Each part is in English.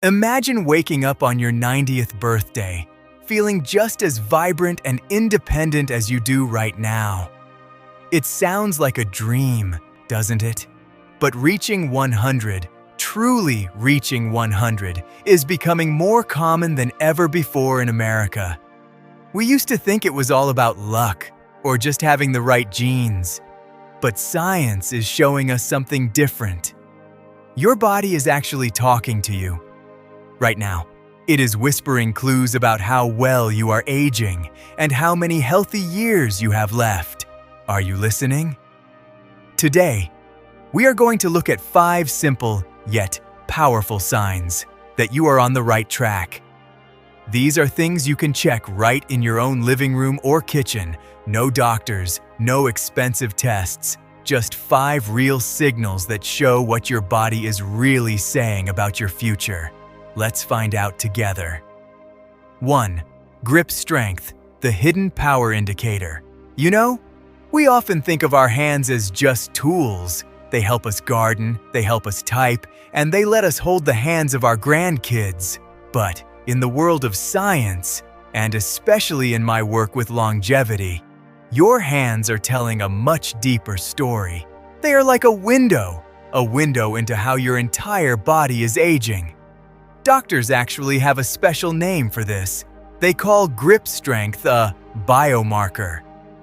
Imagine waking up on your 90th birthday, feeling just as vibrant and independent as you do right now. It sounds like a dream, doesn't it? But reaching 100, truly reaching 100, is becoming more common than ever before in America. We used to think it was all about luck or just having the right genes. But science is showing us something different. Your body is actually talking to you. Right now, it is whispering clues about how well you are aging and how many healthy years you have left. Are you listening? Today, we are going to look at 5 simple yet powerful signs that you are on the right track. These are things you can check right in your own living room or kitchen. No doctors, no expensive tests, just 5 real signals that show what your body is really saying about your future. Let's find out together. 1. Grip strength, the hidden power indicator. You know, we often think of our hands as just tools. They help us garden, they help us type, and they let us hold the hands of our grandkids. But in the world of science, and especially in my work with longevity, your hands are telling a much deeper story. They are like a window into how your entire body is aging. Doctors actually have a special name for this. They call grip strength a biomarker.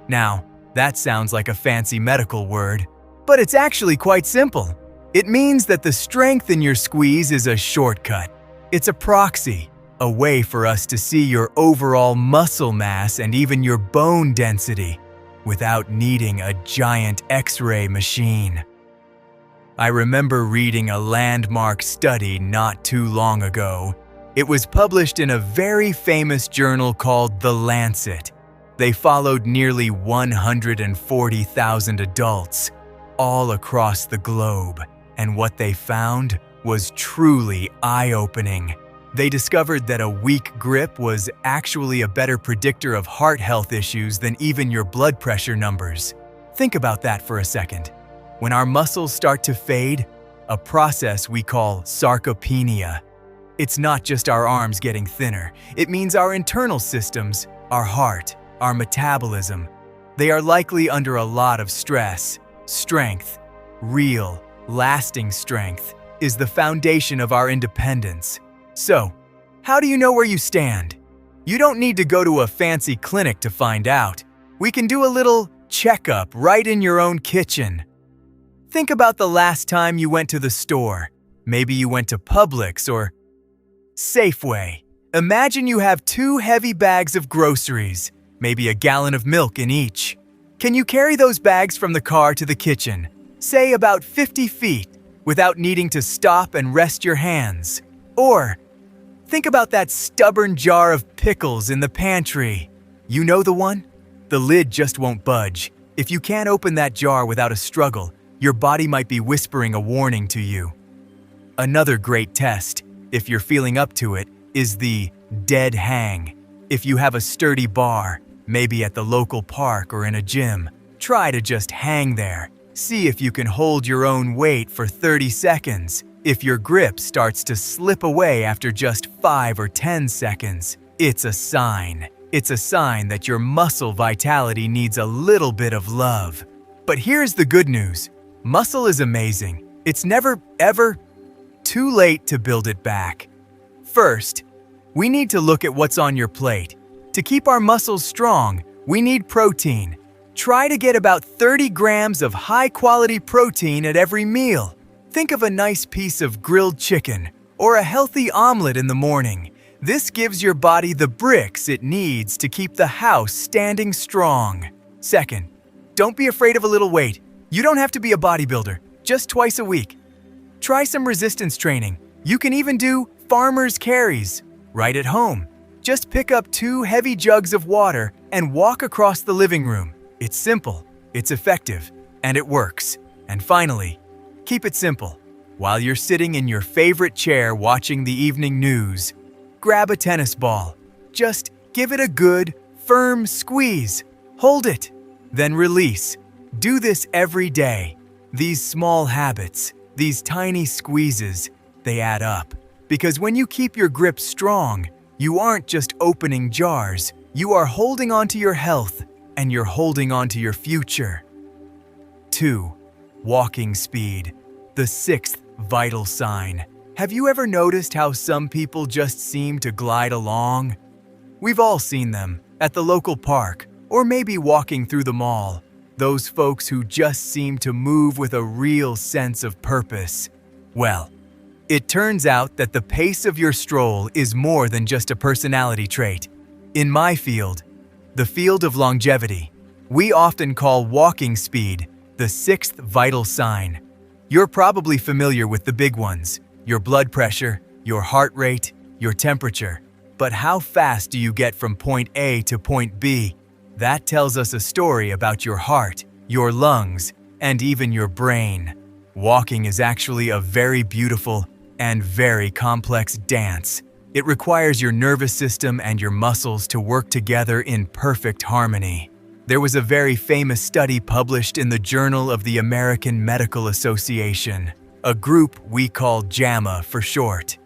Now, that sounds like a fancy medical word, but it's actually quite simple. It means that the strength in your squeeze is a shortcut. It's a proxy, a way for us to see your overall muscle mass and even your bone density without needing a giant X-ray machine. I remember reading a landmark study not too long ago. It was published in a very famous journal called The Lancet. They followed nearly 140,000 adults all across the globe, and what they found was truly eye-opening. They discovered that a weak grip was actually a better predictor of heart health issues than even your blood pressure numbers. Think about that for a second. When our muscles start to fade, a process we call sarcopenia. It's not just our arms getting thinner. It means our internal systems, our heart, our metabolism, they are likely under a lot of stress. Strength, real, lasting strength, is the foundation of our independence. So, how do you know where you stand? You don't need to go to a fancy clinic to find out. We can do a little checkup right in your own kitchen. Think about the last time you went to the store. Maybe you went to Publix or Safeway. Imagine you have 2 heavy bags of groceries, maybe a gallon of milk in each. Can you carry those bags from the car to the kitchen, say about 50 feet, without needing to stop and rest your hands? Or think about that stubborn jar of pickles in the pantry. You know the one? The lid just won't budge. If you can't open that jar without a struggle, your body might be whispering a warning to you. Another great test, if you're feeling up to it, is the dead hang. If you have a sturdy bar, maybe at the local park or in a gym, try to just hang there. See if you can hold your own weight for 30 seconds. If your grip starts to slip away after just 5 or 10 seconds, it's a sign. It's a sign that your muscle vitality needs a little bit of love. But here's the good news. Muscle is amazing. It's never, ever too late to build it back. First, we need to look at what's on your plate. To keep our muscles strong, we need protein. Try to get about 30 grams of high-quality protein at every meal. Think of a nice piece of grilled chicken or a healthy omelet in the morning. This gives your body the bricks it needs to keep the house standing strong. Second, don't be afraid of a little weight. You don't have to be a bodybuilder, just twice a week. Try some resistance training. You can even do farmer's carries right at home. Just pick up 2 heavy jugs of water and walk across the living room. It's simple, it's effective, and it works. And finally, keep it simple. While you're sitting in your favorite chair watching the evening news, grab a tennis ball. Just give it a good, firm squeeze. Hold it, then release. Do this every day. These small habits, these tiny squeezes, they add up. Because when you keep your grip strong, you aren't just opening jars, you are holding on to your health, and you're holding on to your future. 2. Walking speed, the sixth vital sign. Have you ever noticed how some people just seem to glide along? We've all seen them, at the local park, or maybe walking through the mall. Those folks who just seem to move with a real sense of purpose. Well, it turns out that the pace of your stroll is more than just a personality trait. In my field, the field of longevity, we often call walking speed the sixth vital sign. You're probably familiar with the big ones: your blood pressure, your heart rate, your temperature. But how fast do you get from point A to point B? That tells us a story about your heart, your lungs, and even your brain. Walking is actually a very beautiful and very complex dance. It requires your nervous system and your muscles to work together in perfect harmony. There was a very famous study published in the Journal of the American Medical Association, a group we call JAMA for short.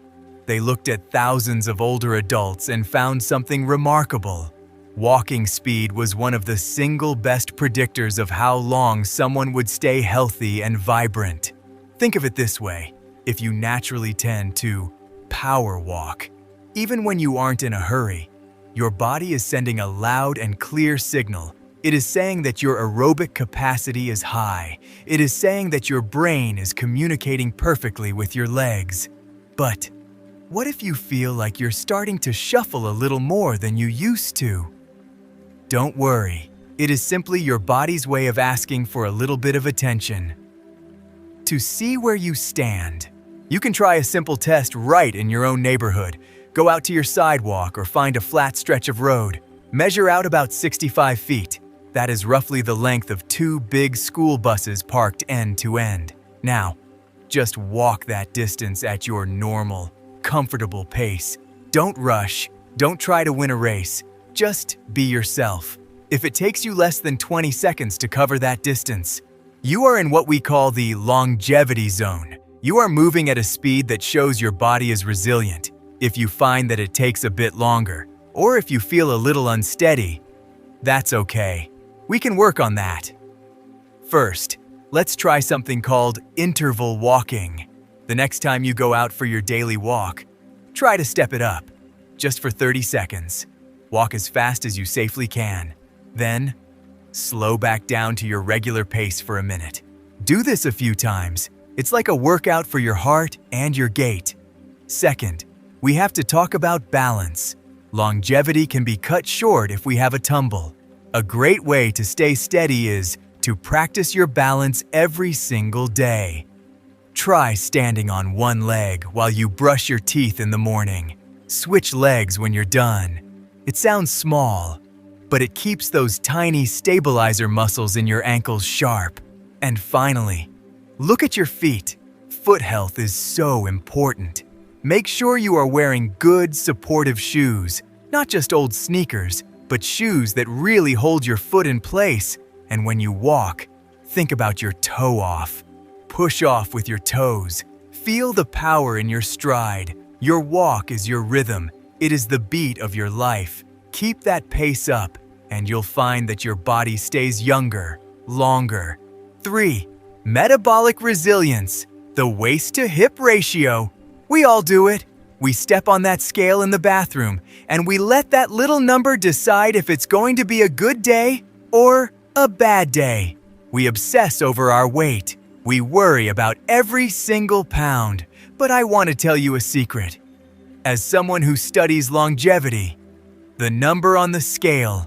They looked at thousands of older adults and found something remarkable. Walking speed was one of the single best predictors of how long someone would stay healthy and vibrant. Think of it this way: if you naturally tend to power walk, even when you aren't in a hurry, your body is sending a loud and clear signal. It is saying that your aerobic capacity is high. It is saying that your brain is communicating perfectly with your legs. But what if you feel like you're starting to shuffle a little more than you used to? Don't worry. It is simply your body's way of asking for a little bit of attention. To see where you stand, you can try a simple test right in your own neighborhood. Go out to your sidewalk or find a flat stretch of road. Measure out about 65 feet. That is roughly the length of 2 big school buses parked end to end. Now, just walk that distance at your normal, comfortable pace. Don't rush. Don't try to win a race. Just be yourself. If it takes you less than 20 seconds to cover that distance, you are in what we call the longevity zone. You are moving at a speed that shows your body is resilient. If you find that it takes a bit longer, or if you feel a little unsteady, that's okay. We can work on that. First, let's try something called interval walking. The next time you go out for your daily walk, try to step it up, just for 30 seconds. Walk as fast as you safely can. Then, slow back down to your regular pace for a minute. Do this a few times. It's like a workout for your heart and your gait. Second, we have to talk about balance. Longevity can be cut short if we have a tumble. A great way to stay steady is to practice your balance every single day. Try standing on one leg while you brush your teeth in the morning. Switch legs when you're done. It sounds small, but it keeps those tiny stabilizer muscles in your ankles sharp. And finally, look at your feet. Foot health is so important. Make sure you are wearing good, supportive shoes, not just old sneakers, but shoes that really hold your foot in place. And when you walk, think about your toe off. Push off with your toes. Feel the power in your stride. Your walk is your rhythm. It is the beat of your life. Keep that pace up, and you'll find that your body stays younger, longer. 3. Metabolic resilience, the waist-to-hip ratio. We all do it. We step on that scale in the bathroom, and we let that little number decide if it's going to be a good day or a bad day. We obsess over our weight. We worry about every single pound. But I want to tell you a secret. As someone who studies longevity, the number on the scale,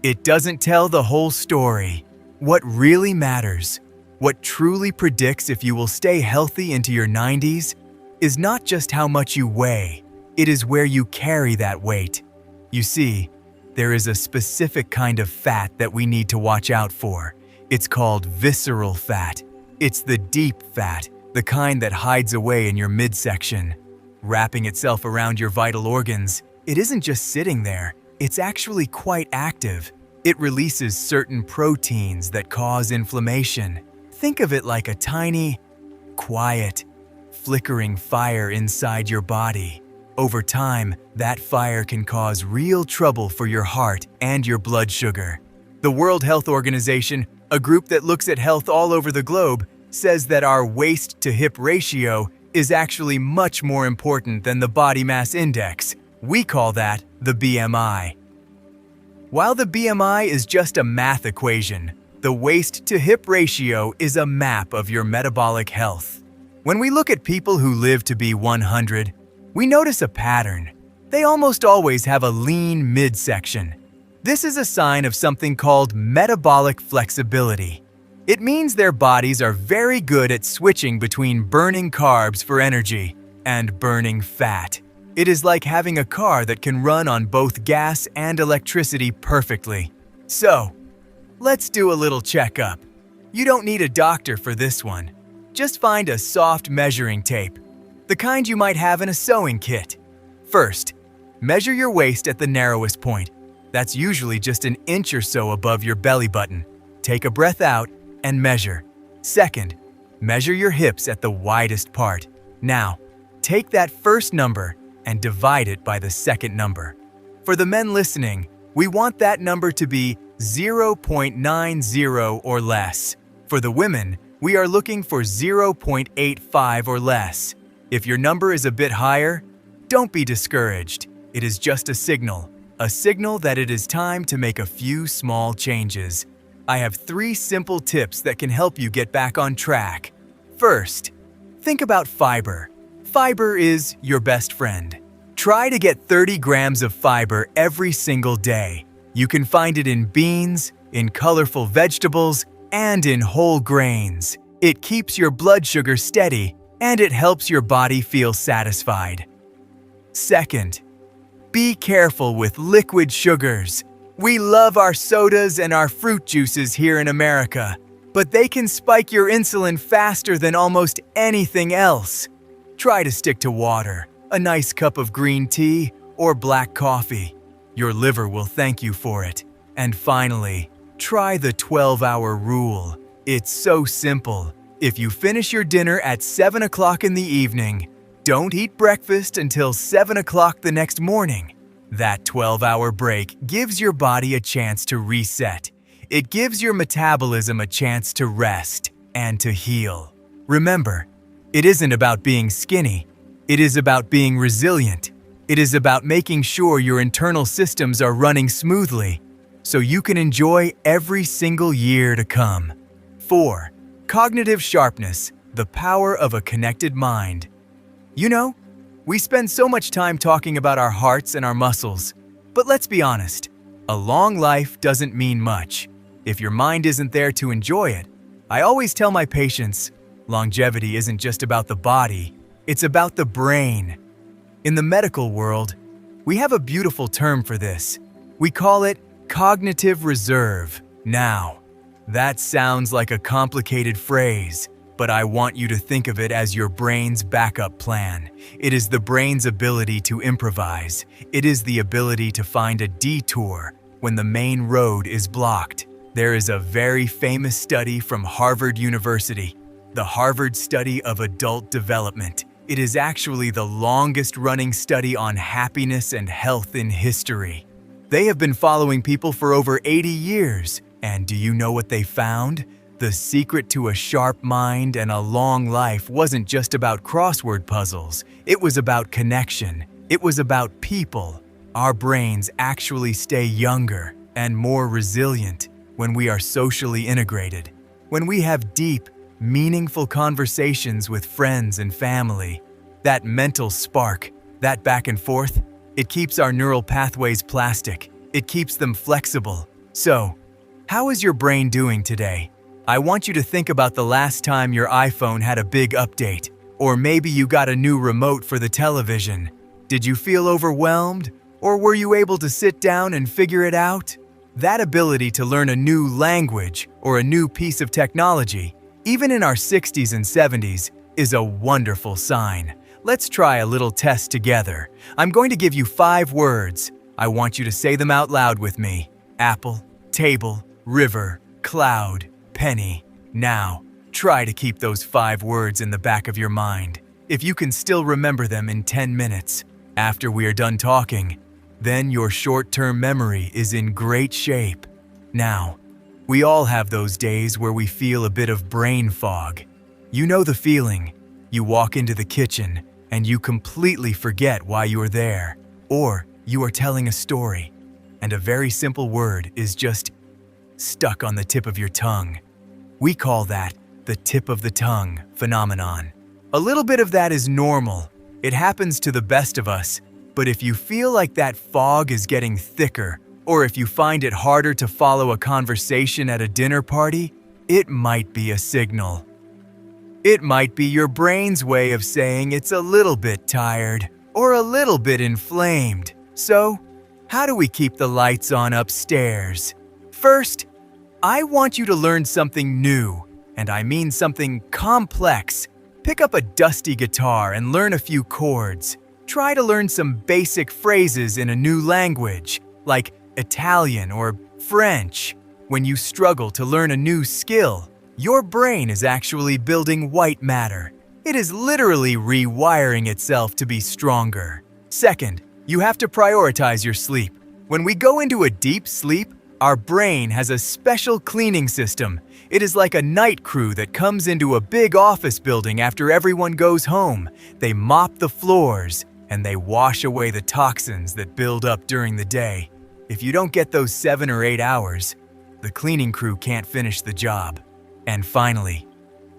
it doesn't tell the whole story. What really matters, what truly predicts if you will stay healthy into your 90s, is not just how much you weigh, it is where you carry that weight. You see, there is a specific kind of fat that we need to watch out for. It's called visceral fat. It's the deep fat, the kind that hides away in your midsection. Wrapping itself around your vital organs, it isn't just sitting there, it's actually quite active. It releases certain proteins that cause inflammation. Think of it like a tiny, quiet, flickering fire inside your body. Over time, that fire can cause real trouble for your heart and your blood sugar. The World Health Organization, a group that looks at health all over the globe, says that our waist-to-hip ratio is actually much more important than the body mass index. We call that the BMI. While the BMI is just a math equation, the waist-to-hip ratio is a map of your metabolic health. When we look at people who live to be 100, we notice a pattern. They almost always have a lean midsection. This is a sign of something called metabolic flexibility. It means their bodies are very good at switching between burning carbs for energy and burning fat. It is like having a car that can run on both gas and electricity perfectly. So, let's do a little checkup. You don't need a doctor for this one. Just find a soft measuring tape, the kind you might have in a sewing kit. First, measure your waist at the narrowest point. That's usually just an inch or so above your belly button. Take a breath out and measure. Second, measure your hips at the widest part. Now, take that first number and divide it by the second number. For the men listening, we want that number to be 0.90 or less. For the women, we are looking for 0.85 or less. If your number is a bit higher, don't be discouraged. It is just a signal that it is time to make a few small changes. I have 3 simple tips that can help you get back on track. First, think about fiber. Fiber is your best friend. Try to get 30 grams of fiber every single day. You can find it in beans, in colorful vegetables, and in whole grains. It keeps your blood sugar steady, and it helps your body feel satisfied. Second, be careful with liquid sugars. We love our sodas and our fruit juices here in America, but they can spike your insulin faster than almost anything else. Try to stick to water, a nice cup of green tea, or black coffee. Your liver will thank you for it. And finally, try the 12-hour rule. It's so simple. If you finish your dinner at 7 o'clock in the evening, don't eat breakfast until 7 o'clock the next morning. That 12-hour break gives your body a chance to reset. It gives your metabolism a chance to rest and to heal. Remember, it isn't about being skinny. It is about being resilient. It is about making sure your internal systems are running smoothly so you can enjoy every single year to come. 4. Cognitive sharpness, the power of a connected mind. You know, we spend so much time talking about our hearts and our muscles, but let's be honest, a long life doesn't mean much if your mind isn't there to enjoy it. I always tell my patients, longevity isn't just about the body, it's about the brain. In the medical world, we have a beautiful term for this. We call it cognitive reserve. Now, that sounds like a complicated phrase, but I want you to think of it as your brain's backup plan. It is the brain's ability to improvise. It is the ability to find a detour when the main road is blocked. There is a very famous study from Harvard University, the Harvard Study of Adult Development. It is actually the longest-running study on happiness and health in history. They have been following people for over 80 years, and do you know what they found? The secret to a sharp mind and a long life wasn't just about crossword puzzles. It was about connection. It was about people. Our brains actually stay younger and more resilient when we are socially integrated, when we have deep, meaningful conversations with friends and family. That mental spark, that back and forth, it keeps our neural pathways plastic. It keeps them flexible. So, how is your brain doing today? I want you to think about the last time your iPhone had a big update, or maybe you got a new remote for the television. Did you feel overwhelmed, or were you able to sit down and figure it out? That ability to learn a new language or a new piece of technology, even in our 60s and 70s, is a wonderful sign. Let's try a little test together. I'm going to give you 5 words. I want you to say them out loud with me. Apple, table, river, cloud, penny. Now, try to keep those 5 words in the back of your mind. If you can still remember them in 10 minutes after we are done talking, then your short-term memory is in great shape. Now, we all have those days where we feel a bit of brain fog. You know the feeling. You walk into the kitchen and you completely forget why you are there, or you are telling a story, and a very simple word is just stuck on the tip of your tongue. We call that the tip of the tongue phenomenon. A little bit of that is normal. It happens to the best of us, but if you feel like that fog is getting thicker, or if you find it harder to follow a conversation at a dinner party, it might be a signal. It might be your brain's way of saying it's a little bit tired or a little bit inflamed. So, how do we keep the lights on upstairs? First, I want you to learn something new, and I mean something complex. Pick up a dusty guitar and learn a few chords. Try to learn some basic phrases in a new language, like Italian or French. When you struggle to learn a new skill, your brain is actually building white matter. It is literally rewiring itself to be stronger. Second, you have to prioritize your sleep. When we go into a deep sleep, our brain has a special cleaning system. It is like a night crew that comes into a big office building after everyone goes home. They mop the floors and they wash away the toxins that build up during the day. If you don't get those 7 or 8 hours, the cleaning crew can't finish the job. And finally,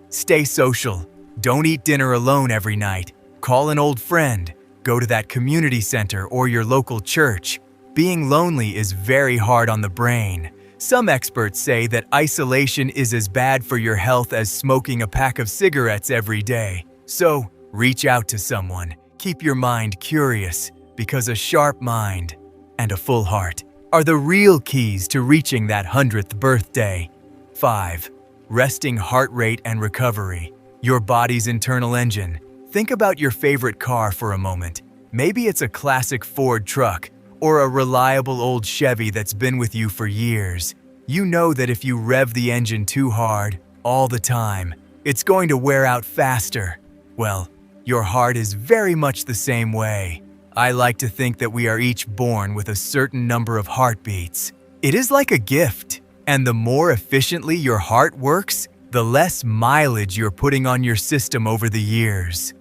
stay social. Don't eat dinner alone every night. Call an old friend. Go to that community center or your local church. Being lonely is very hard on the brain. Some experts say that isolation is as bad for your health as smoking a pack of cigarettes every day. So, reach out to someone. Keep your mind curious, because a sharp mind and a full heart are the real keys to reaching that 100th birthday. 5. Resting heart rate and recovery. Your body's internal engine. Think about your favorite car for a moment. Maybe it's a classic Ford truck or a reliable old Chevy that's been with you for years. You know that if you rev the engine too hard, all the time, it's going to wear out faster. Well, your heart is very much the same way. I like to think that we are each born with a certain number of heartbeats. It is like a gift, and the more efficiently your heart works, the less mileage you're putting on your system over the years.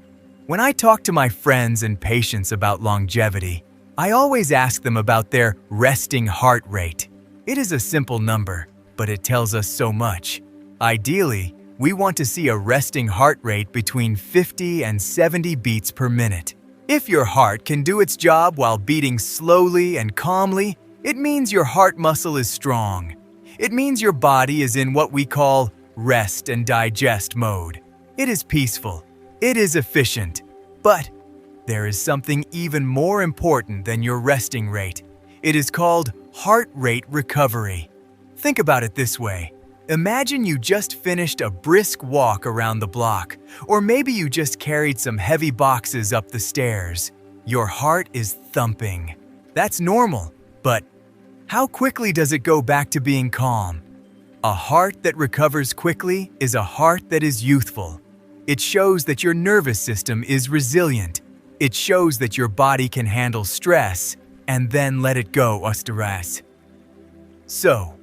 When I talk to my friends and patients about longevity, I always ask them about their resting heart rate. It is a simple number, but it tells us so much. Ideally, we want to see a resting heart rate between 50 and 70 beats per minute. If your heart can do its job while beating slowly and calmly, it means your heart muscle is strong. It means your body is in what we call rest and digest mode. It is peaceful. It is efficient. But there is something even more important than your resting rate. It is called heart rate recovery. Think about it this way. Imagine you just finished a brisk walk around the block, or maybe you just carried some heavy boxes up the stairs. Your heart is thumping. That's normal, but how quickly does it go back to being calm? A heart that recovers quickly is a heart that is youthful. It shows that your nervous system is resilient. It shows that your body can handle stress and then let it go stress. So,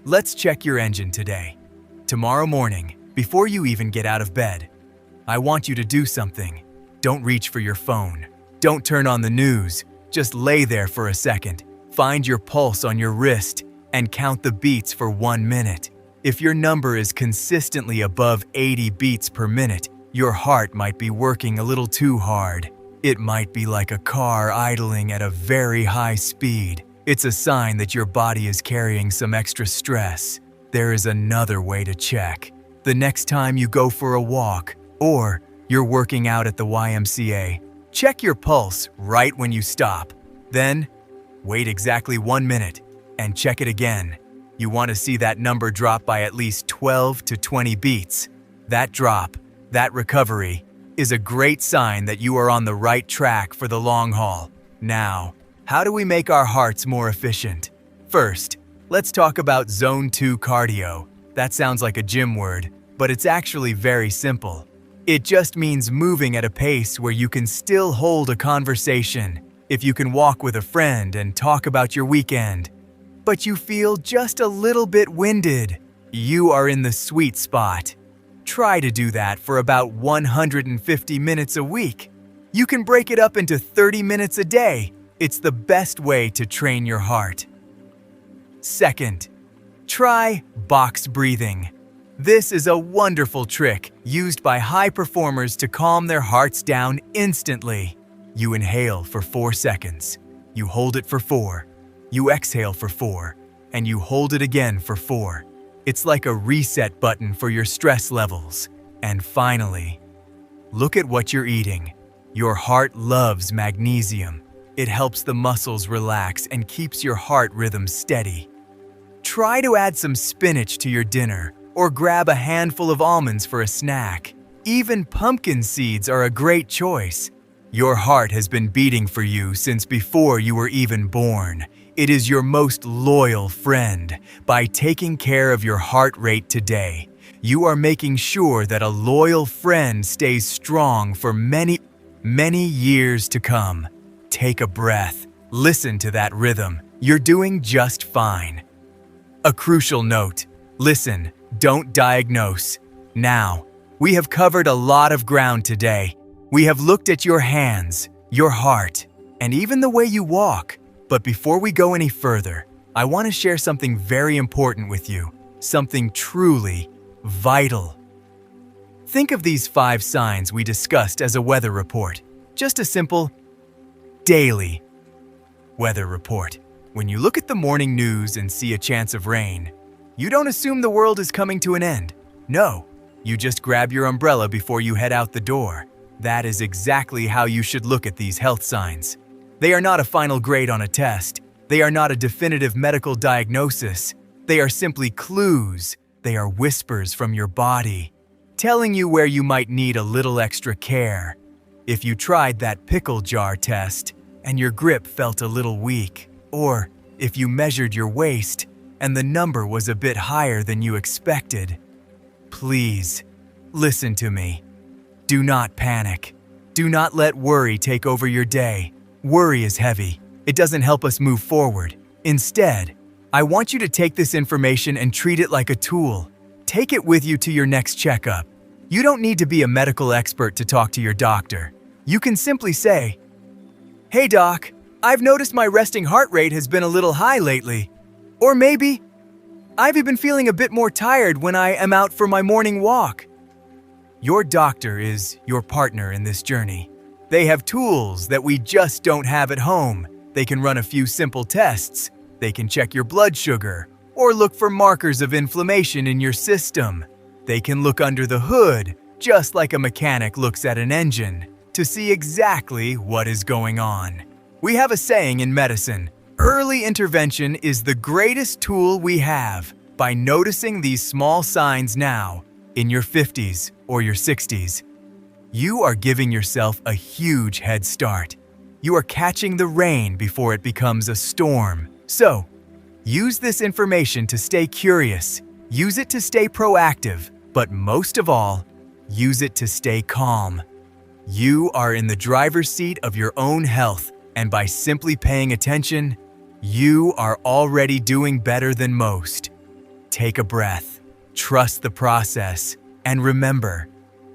let's check your engine today. Tomorrow morning, before you even get out of bed, I want you to do something. Don't reach for your phone. Don't turn on the news. Just lay there for a second. Find your pulse on your wrist and count the beats for 1 minute. If your number is consistently above 80 beats per minute, your heart might be working a little too hard. It might be like a car idling at a very high speed. It's a sign that your body is carrying some extra stress. There is another way to check. The next time you go for a walk, or you're working out at the YMCA, check your pulse right when you stop. Then, wait exactly 1 minute and check it again. You want to see that number drop by at least 12 to 20 beats. That drop, that recovery, is a great sign that you are on the right track for the long haul. Now, how do we make our hearts more efficient? First, let's talk about Zone 2 cardio. That sounds like a gym word, but it's actually very simple. It just means moving at a pace where you can still hold a conversation, if you can walk with a friend and talk about your weekend, but you feel just a little bit winded. You are in the sweet spot. Try to do that for about 150 minutes a week. You can break it up into 30 minutes a day. It's the best way to train your heart. Second, try box breathing. This is a wonderful trick used by high performers to calm their hearts down instantly. You inhale for 4 seconds, you hold it for 4, you exhale for 4, and you hold it again for 4. It's like a reset button for your stress levels. And finally, look at what you're eating. Your heart loves magnesium. It helps the muscles relax and keeps your heart rhythm steady. Try to add some spinach to your dinner or grab a handful of almonds for a snack. Even pumpkin seeds are a great choice. Your heart has been beating for you since before you were even born. It is your most loyal friend. By taking care of your heart rate today, you are making sure that a loyal friend stays strong for many, many years to come. Take a breath. Listen to that rhythm. You're doing just fine. A crucial note: listen, don't diagnose. Now, we have covered a lot of ground today. We have looked at your hands, your heart, and even the way you walk. But before we go any further, I want to share something very important with you, something truly vital. Think of these 5 signs we discussed as a weather report, just a simple daily weather report. When you look at the morning news and see a chance of rain, you don't assume the world is coming to an end. No, you just grab your umbrella before you head out the door. That is exactly how you should look at these health signs. They are not a final grade on a test. They are not a definitive medical diagnosis. They are simply clues. They are whispers from your body, telling you where you might need a little extra care. If you tried that pickle jar test and your grip felt a little weak, or if you measured your waist and the number was a bit higher than you expected, please listen to me. Do not panic. Do not let worry take over your day. Worry is heavy. It doesn't help us move forward. Instead, I want you to take this information and treat it like a tool. Take it with you to your next checkup. You don't need to be a medical expert to talk to your doctor. You can simply say, "Hey doc, I've noticed my resting heart rate has been a little high lately." Or maybe, "I've been feeling a bit more tired when I am out for my morning walk." Your doctor is your partner in this journey. They have tools that we just don't have at home. They can run a few simple tests. They can check your blood sugar or look for markers of inflammation in your system. They can look under the hood, just like a mechanic looks at an engine, to see exactly what is going on. We have a saying in medicine: early intervention is the greatest tool we have. By noticing these small signs now, in your 50s or your 60s, you are giving yourself a huge head start. You are catching the rain before it becomes a storm. So, use this information to stay curious, use it to stay proactive, but most of all, use it to stay calm. You are in the driver's seat of your own health, and by simply paying attention, you are already doing better than most. Take a breath, trust the process, and remember,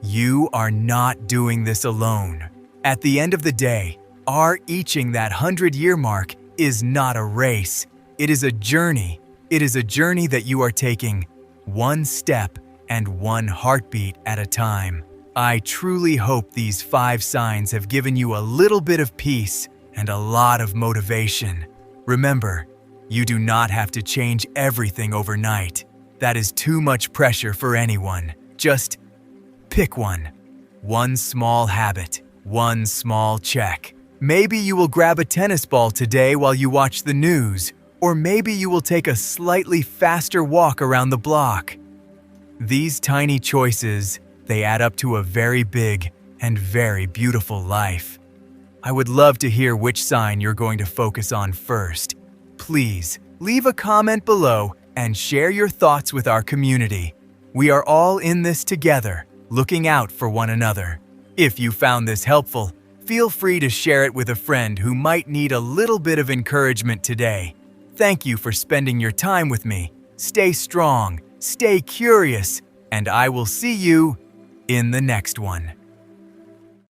you are not doing this alone. At the end of the day, our reaching that 100-year mark is not a race. It is a journey. It is a journey that you are taking one step and one heartbeat at a time. I truly hope these 5 signs have given you a little bit of peace and a lot of motivation. Remember, you do not have to change everything overnight. That is too much pressure for anyone. Just pick one. One small habit, one small check. Maybe you will grab a tennis ball today while you watch the news, or maybe you will take a slightly faster walk around the block. These tiny choices, they add up to a very big and very beautiful life. I would love to hear which sign you're going to focus on first. Please leave a comment below and share your thoughts with our community. We are all in this together. looking out for one another. If you found this helpful, feel free to share it with a friend who might need a little bit of encouragement today. Thank you for spending your time with me. Stay strong, stay curious, and I will see you in the next one.